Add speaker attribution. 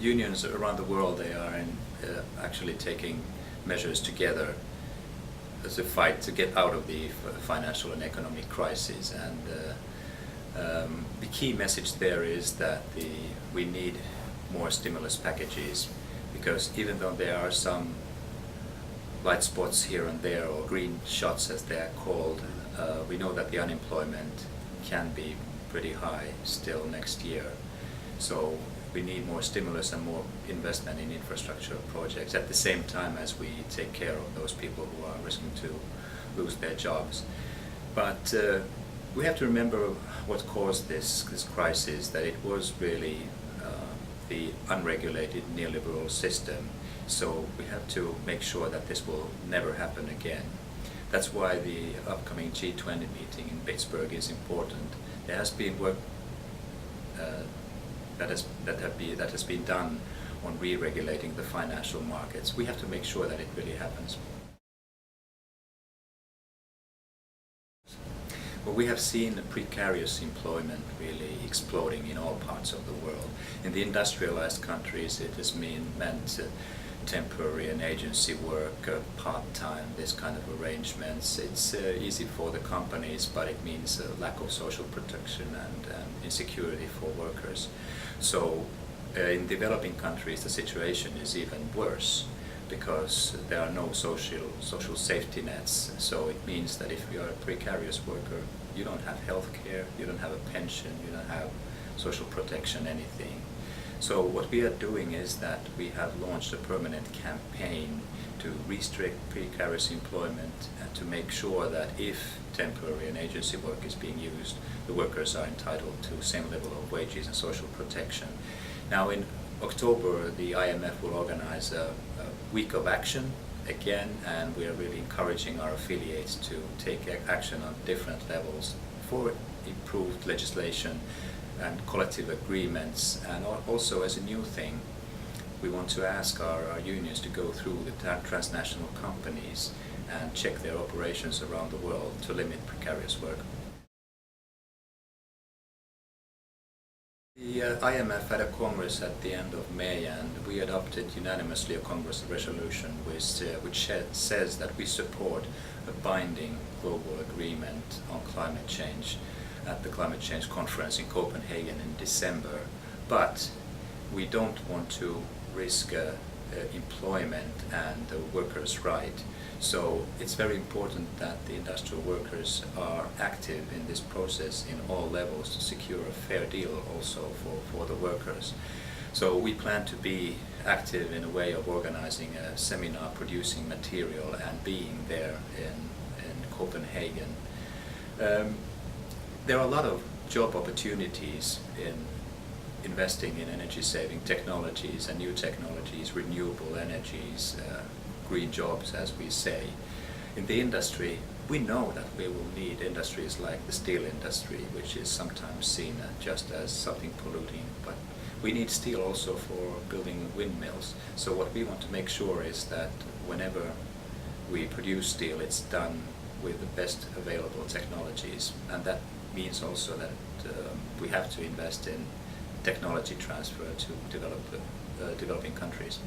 Speaker 1: unions around the world, they are actually taking measures together as a fight to get out of the financial and economic crisis. And the key message there is that we need more stimulus packages, because even though there are some light spots here and there, or green shots as they are called, we know that the unemployment can be pretty high still next year. So we need more stimulus and more investment in infrastructure projects at the same time as we take care of those people who are risking to lose their jobs. But we have to remember what caused this crisis, that it was really the unregulated neoliberal system. So we have to make sure that this will never happen again. That's why the upcoming G20 meeting in Pittsburgh is important. There has been work that has been done on re-regulating the financial markets. We have to make sure that it really happens. Well, we have seen precarious employment really exploding in all parts of the world. In the industrialized countries, it has meant temporary and agency work, part-time, this kind of arrangements. It's easy for the companies, but it means a lack of social protection and insecurity for workers. So in developing countries, the situation is even worse, because there are no social safety nets. So it means that if you are a precarious worker, you don't have health care, you don't have a pension, you don't have social protection, anything. So what we are doing is that we have launched a permanent campaign to restrict precarious employment and to make sure that if temporary and agency work is being used, the workers are entitled to the same level of wages and social protection. Now in October, the IMF will organize a week of action again, and we are really encouraging our affiliates to take action on different levels for improved legislation and collective agreements. And also, as a new thing, we want to ask our unions to go through the transnational companies and check their operations around the world to limit precarious work. The IMF had a congress at the end of May, and we adopted unanimously a congress resolution which says that we support a binding global agreement on climate change at the climate change conference in Copenhagen in December. But we don't want to risk employment and the workers' right. So it's very important that the industrial workers are active in this process in all levels to secure a fair deal also for the workers. So we plan to be active in a way of organizing a seminar, producing material, and being there in Copenhagen. There are a lot of job opportunities in investing in energy-saving technologies and new technologies, renewable energies, green jobs, as we say. In the industry, we know that we will need industries like the steel industry, which is sometimes seen just as something polluting, but we need steel also for building windmills. So what we want to make sure is that whenever we produce steel, it's done with the best available technologies, and that means also that we have to invest in technology transfer to developing countries.